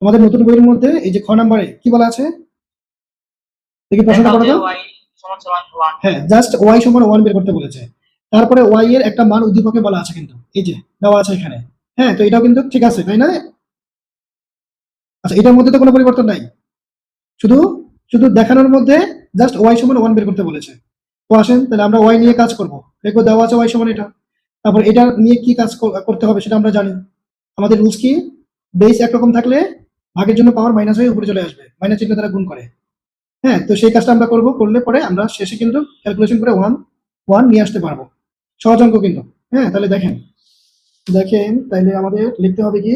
তোমাদের নতুন বইয়ের মধ্যে এই যে খ নাম্বারে কি বলা আছে দেখি প্রশ্নটা পড়ো তো। হ্যাঁ, জাস্ট ওয়াই সমান 1 বের করতে বলেছে। তারপরে ওয়াই এর একটা মান উদ্দীপকে বলা আছে, কিন্তু এই যে দেওয়া আছে এখানে। হ্যাঁ, তো এটাও কিন্তু ঠিক আছে, তাই না? আচ্ছা, এটার মধ্যে তো কোনো পরিবর্তন নাই। শুধু শুধু দেখানোর মধ্যে জাস্ট ওয়াই সমান 1 বের করতে বলেছে। তো আসেন তাহলে আমরা ওয়াই নিয়ে কাজ করব। দেখো দেওয়া আছে ওয়াই সমান এটা। তারপর এটা নিয়ে কি কাজ করতে হবে সেটা আমরা জানি। আমাদের রুলস কি? বেস একরকম থাকলে ভাগের জন্য পাওয়ার মাইনাস হয়ে উপরে চলে আসবে, মাইনাস চিহ্ন দ্বারা গুণ করে। হ্যাঁ, তো সেই কাজটা আমরা করব, করলে পরে আমরা শেষে কিন্তু ক্যালকুলেশন করে ওয়ান নিয়ে আসতে পারবো। সহজ অঙ্ক কিন্তু। হ্যাঁ, তাহলে দেখেন দেখেন তাহলে আমাদের লিখতে হবে কি,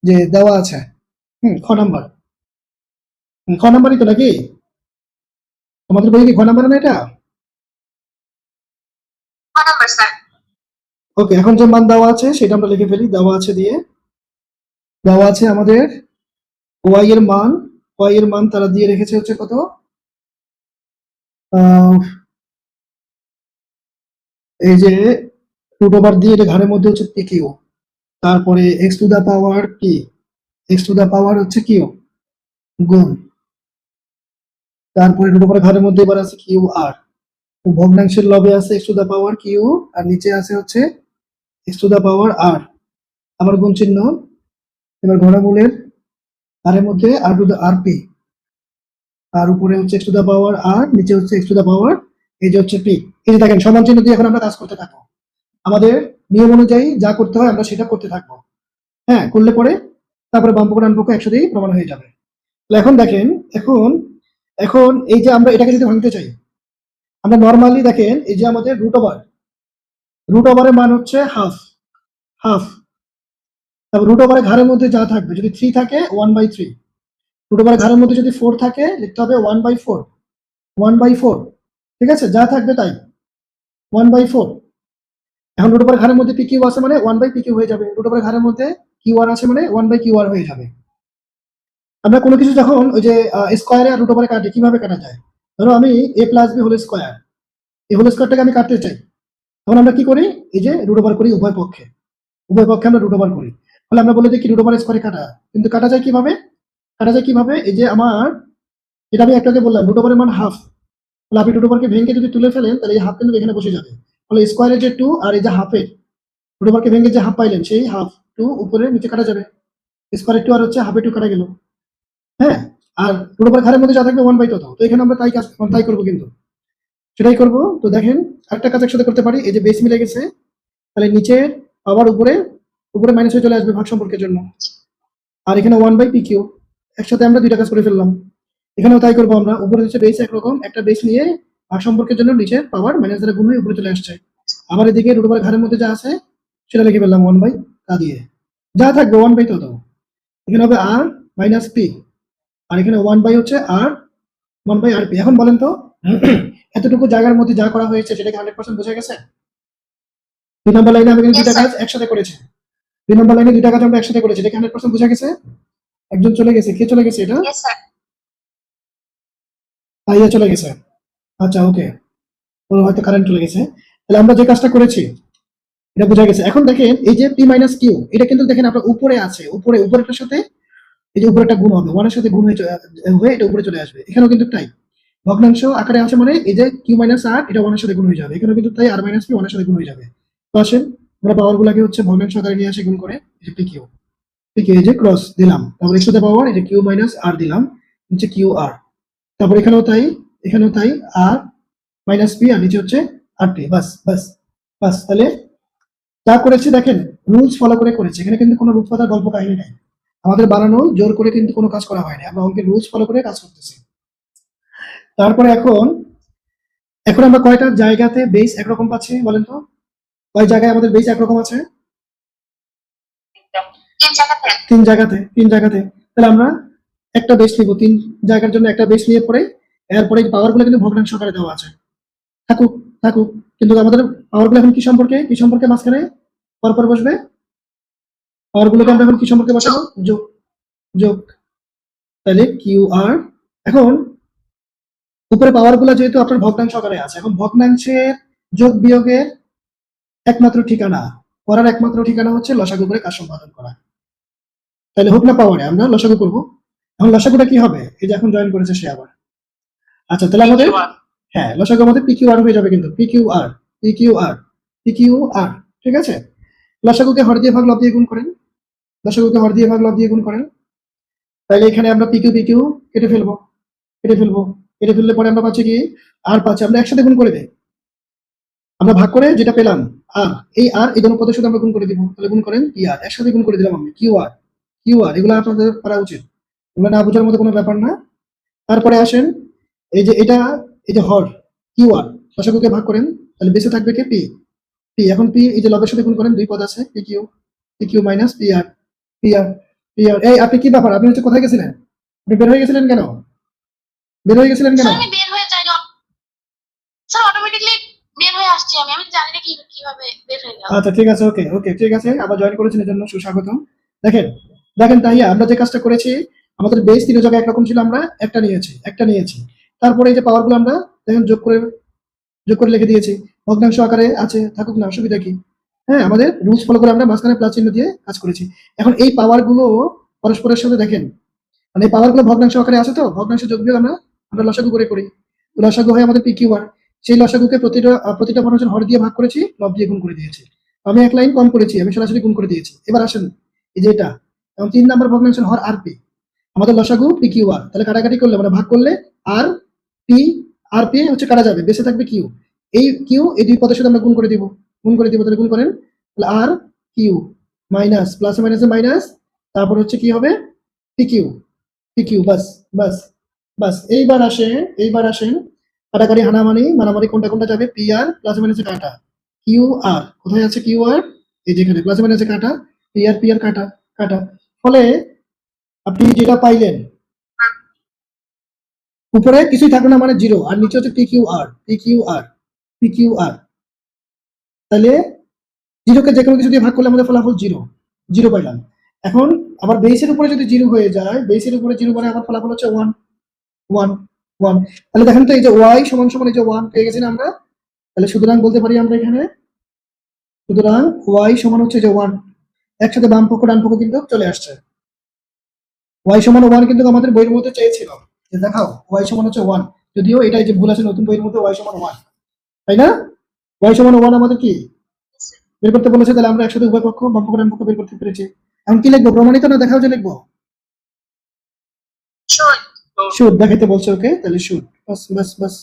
যে দেওয়া আছে খ নাম্বার। খ নাম্বারই তো নাকি? তোমাদের বই কি খ নাম্বার না এটা? ওকে, এখন যে মান দেওয়া আছে সেটা আমরা লিখে ফেলি। দেওয়া আছে দিয়ে দেওয়া আছে আমাদের ওয়াই এর মান। ওয়াই এর মান তারা দিয়ে রেখেছে হচ্ছে কত? এই যে রুট ওভার দিয়ে এটা ঘরের মধ্যে হচ্ছে পি কিউ। তারপরে এক্স টু দা পাওয়ার কি, এক্স টু দা পাওয়ার হচ্ছে কিউ গুণ। তারপরে রুট ওভার ঘরের মধ্যে এবার আছে কিউ আর। ভগ্নাংশের লবে আছে X to the power Q, আর নিচে আছে হচ্ছে এক্স টু দা পাওয়ার আর, আবার গুণ চিহ্ন। এবার ঘনমূলের আরের মধ্যে আর টু দা আর পি, আর উপরে হচ্ছে এক্স টু দা পাওয়ার আর, নিচে হচ্ছে এক্স টু দা পাওয়ার এই যে হচ্ছে পি। এই যে দেখেন সমান চিহ্ন দিয়ে এখন আমরা কাজ করতে থাকবো। আমাদের নিয়ম অনুযায়ী যা করতে হয় আমরা সেটা করতে থাকবো। হ্যাঁ, করলে পরে তারপরে বাম পক্ষ ডান পক্ষ একসাথেই প্রমাণ হয়ে যাবে। তাহলে এখন দেখেন, এখন এখন এই যে আমরা এটাকে যদি ভাঙতে চাই, আমরা নর্মালি দেখেন এই যে আমাদের রুট ওভারের মান হচ্ছে হাফ হাফ। তারপর রুট ওভারের ঘরের মধ্যে যা থাকবে, যদি 3 থাকে 1/3, রুট ওভারের ঘরের মধ্যে যদি 4 থাকে লিখতে হবে 1/4, 1/4। ঠিক আছে, যা থাকবে তাই 1/4। এখন রুট ওভারের ঘরের মধ্যে পি কিউ আছে মানে 1/pq হয়ে যাবে। রুট ওভারের ঘরের মধ্যে কিউ আর আছে মানে 1/qr হয়ে যাবে। আমরা কোনো কিছু যখন ওই যে স্কোয়ারে আর রুট ওভারে কাটি, কিভাবে কাটা যায়? ধরো আমি a plus B whole square, এই হোল স্কোয়ারটাকে আমি কাটতে চাই, তখন আমরা কি করি? এই যে রুট ওভার করি উভয় পক্ষে, উভয় পক্ষে আমরা রুট ওভার করি। ফলে আমরা বলে দিই কি রুট ওভার স্কোয়ারে কাটা। কিন্তু কাটা যায় কিভাবে? কাটা যায় কিভাবে? এই যে আমার, এটা আমি একটাকে বললাম রুট ওভারের মান হাফ, তাহলে আপনি রুট ওভারকে ভেঙে যদি তুলে ফেলেন তাহলে এই হাফ কিন্তু এখানে বসে যাবে। ফলে স্কোয়ারের যে 2 আর এই যে হাফের, রুট ওভারকে ভেঙে যে হাফ পাইলেন সেই হাফ 2 উপরে নিচে কাটা যাবে। স্কোয়ারের 2 আর হচ্ছে হাফের 2 কাটা গেল। হ্যাঁ, আর রুট ওভার ঘরের মধ্যে যা থাকবে 1/, তো এখানে আমরা তাই করবো কিন্তু, সেটাই করবো। তো দেখেন আরেকটা কাজ একসাথে করতে পারি, এই যে বেস মিলে গেছে, তাহলে নিচে আবার উপরে উপরে মাইনাস হয়ে চলে আসবে ভাগ সম্পর্কের জন্য। আর এখানে 1/pq, একসাথে আমরা দুইটা কাজ করে ফেললাম। এখানেও তাই করবো আমরা, উপরে হচ্ছে বেস একরকম, একটা বেস নিয়ে ভাগ সম্পর্কের জন্য নিচে পাওয়ার মাইনাস দ্বারা গুণ হয়ে উপরে চলে আসছে। আবার এদিকে রুট ওভার ঘরের মধ্যে যা আছে সেটা লিখে ফেললাম 1/, তা দিয়ে যা থাকবে 1/, তো এখানে হবে আর মাইনাস পি, আর এখানে 1/, হচ্ছে আর 1/rp। এখন বলেন তো এতটুকু জায়গার মধ্যে যা করা হয়েছে সেটাকে 100% বোঝা গেছে? 2 নম্বর লাইনে আমি কিন্তু দুইটা কাজ একসাথে করেছি। 2 নম্বর লাইনে দুইটা কাজ আমরা একসাথে করেছি, এটাকে 100% বোঝা গেছে? একজন চলে গেছে, কে চলে গেছে? এটা ভাইয়া চলে গেছে। আচ্ছা, ওকে, ওর হয়তো কারেন্ট চলে গেছে। তাহলে আমরা যে কাজটা করেছি এটা বোঝা গেছে। এখন দেখেন এই যে পি মাইনাস কিউ, এটা কিন্তু দেখেন আপনার উপরে আছে, উপরেটার সাথে এই যে উপরেটা গুণ হবে, 1 এর সাথে গুণ হয়ে এটা উপরে চলে আসবে। এখানেও কিন্তু তাই, ভগ্নাংশ আকারে আছে মানে এই যে কিউ মাইনাস আর এটা 1 এর সাথে গুণ হয়ে যাবে। এখানেও কিন্তু তাই আর মাইনাস পি 1 এর সাথে গুণ হয়ে যাবে। তো আসেন আমরা পাওয়ার গুলাকে হচ্ছে ভগ্নাংশ আকারে নিয়ে আসি গুণ করে, এই যে পি কিউ, এই যে ক্রস দিলাম, তারপর এক্স টু দ্য পাওয়ার এই যে কিউ মাইনাস আর দিলাম, নিচে কিউ আর। তারপর এখানেও তাই আর মাইনাস পি, আর নিচে হচ্ছে আর টি। বাস বাস বাস। তাহলে যা করেছি দেখেন রুলস ফলো করে করেছি, এখানে কিন্তু কোনো রূপকথার গল্প কাহিনী নাই। আমাদের বানানো জোর করে কিন্তু কোনো কাজ করা হয়নি, আমরা অঙ্কের রুলস ফলো করে কাজ করতেছি। তারপরে এখন এখন আমরা কয়টা জায়গাতে বেস একরকম পাচ্ছি বলেন তো? কয় জায়গায় আমাদের বেস একরকম আছে? 3 জায়গাতে। তাহলে আমরা একটা বেস নিব, 3 জায়গার জন্য একটা বেস নিয়ে পরে এরপরে পাওয়ার গুলো কিন্তু ভগ্নাংশ আকারে দেওয়া আছে। থাকুক থাকুক, কিন্তু আমাদের পাওয়ার গুলো এখন কি সম্পর্কে মাঝখানে পরপর বসবে? পাওয়ার গুলোকে আমরা এখন কি সম্পর্কে বসাবো? যোগ যোগ। তাহলে কিউ আর। এখন উপরে পাওয়ার গুলো যেহেতু আপনার ভগ্নাংশ আকারে আছে, এখন ভগ্নাংশের যোগ বিয়োগের একমাত্র ঠিকানা, করার একমাত্র ঠিকানা হচ্ছে লসাগু করে কাজ সম্পাদন করা। তাহলে হোক না পাওয়ারে আমরা লসাগু করবো। এখন লসাগুটা কি হবে? এই যে এখন জয়েন করেছে সে আবার। আচ্ছা তাহলে আমাদের হ্যাঁ লসাগু আমাদের পি কিউ আর হয়ে যাবে, কিন্তু P Q R P Q R P Q R, ঠিক আছে। লসাগুকে হর দিয়ে ভাগ লব দিয়ে গুণ করেন, লসাগুকে হর দিয়ে ভাগ লব দিয়ে গুণ করেন। তাহলে এখানে আমরা পি কিউ কেটে ফেলবো, কেটে ফেলবো, কেটে ফেললে পরে আমরা পাচ্ছি কি আর পাচ্ছি, আমরা একসাথে গুণ করে দেই, আমরা ভাগ করে যেটা পেলাম আর, এই আর এই দুটো পদের সাথে আমরা গুণ করে দিব। তাহলে গুণ করেন পি আর, একসাথে গুণ করে দিলাম আমি কিউ আর, কিউ আর, এগুলো আপনাদের করা উচিত, এগুলো না বোঝার মতো কোনো ব্যাপার না। তারপরে আসেন এই যে এটা, এই যে হর কিউ আর, লসাগুকে ভাগ করেন, তাহলে বেঁচে থাকবে কি পি, পি এখন পি এই যে লবের সাথে গুণ করেন, দুই পদ আছে P Q minus P R, P R, P R. এই আপনি কি ব্যাপার, আপনি হচ্ছে কোথায় গেছিলেন? আপনি বের হয়ে গেছিলেন কেন? বের হয়ে গেছিলেন কেন? স্যার আমি বের হয়ে যাই না, স্যার অটোমেটিকলি বের হয়ে আসছি আমি, আমি জানি না কিভাবে বের হয়ে গেল। আচ্ছা ঠিক আছে, ওকে ওকে ঠিক আছে, আবার জয়েন করেছেন এর জন্য সুস্বাগতম। দেখেন দেখেন তাইয়া আমরা যে কাজটা করেছি, আমাদের বেস তিন জায়গায় একরকম ছিল, আমরা একটা নিয়েছি। তারপরে এই যে পাওয়ারগুলো আমরা দেখেন যোগ করে লিখে দিয়েছি, ভগ্নাংশ আকারে আছে, থাকুক না, অসুবিধা কি? হ্যাঁ, আমাদের রুলস ফলো করে আমরা মাঝখানে প্লাস চিহ্ন দিয়ে কাজ করেছি। এখন এই পাওয়ারগুলো পরস্পরের সাথে দেখেন, মানে এই পাওয়ারগুলো ভগ্নাংশ আকারে আছে, তো ভগ্নাংশ যোগ বিয়োগ আমরা লসাগু করে করি, তো লসাগু হয় আমাদের পি কিউ আর। সেই লসাগুকে প্রতিটা ভগ্নাংশের হর দিয়ে ভাগ করেছি, লব দিয়ে গুণ করে দিয়েছি। আমি এক লাইন কম করেছি, আমি সরাসরি গুণ করে দিয়েছি। এবার আসেন এই যে এটা, এবং 3 নাম্বার ভগ্নাংশের হর আর পি, আমাদের লসাগু পি কিউ আর, তাহলে কাটাকাটি করলে মানে ভাগ করলে আর পি, আর পি হচ্ছে কাটা যাবে, বেঁচে থাকবে কিউ। এই কিউ এই দুই পদের সাথে আমরা গুণ করে দিব, তাহলে গুণ করেন, তাহলে আর কিউ মাইনাস প্লাসে মাইনাসে মাইনাস, তারপর হচ্ছে কি হবে পি কিউ, পি কিউ, বাস বাস বাস। এইবার আসেন কাটাকাটি মানামারি কোনটা কোনটা যাবে, পি আর প্লাসে মাইনাসে কাটা, কিউ আর কোথায় আছে কিউ আর, এই যেখানে প্লাসে মাইনাসে কাটা, পি আর কাটা কাটা। ফলে আপনি যেটা পাইলেন উপরে কিছুই থাকবে না মানে জিরো, আর নিচে হচ্ছে P Q R P Q R P Q R. তাহলে জিরোকে যে কোনো কিছু দিয়ে ভাগ করলে আমাদের ফলাফল জিরো, জিরো পাইলাম। এখন আবার বেসের উপরে যদি জিরো হয়ে যায়, বেসের উপরে জিরো মানে আমার ফলাফল হচ্ছে ওয়ান ওয়ান ওয়ান। তাহলে দেখেন তো এই যে ওয়াই সমান সমান এই যে ওয়ান পেয়ে গেছি না আমরা, তাহলে সুতরাং বলতে পারি আমরা এখানে, সুতরাং ওয়াই সমান হচ্ছে যে ওয়ান, একসাথে বাম পক্ষ ডান পক্ষ কিন্তু চলে আসছে। ওয়াই সমান ওয়ান কিন্তু আমাদের বইয়ের মধ্যে চেয়েছিল যে দেখাও ওয়াই সমান হচ্ছে ওয়ান, যদিও এটাই যে ভুল আছে নতুন বইয়ের মধ্যে ওয়াই সমান ওয়ান, তাই না? ওয়াই সমান ওয়ান আমাদের কি বের করতে বলেছে, তাহলে আমরা একসাথে উভয় পক্ষ বাম পক্ষ ডান পক্ষ বের করতে পেরেছি। এখন কি লিখবো, প্রমাণিত না দেখাও যে লিখবো? শুড দেখাইতে বলছে, ওকে তাহলে শুড, বাস বাস বাস।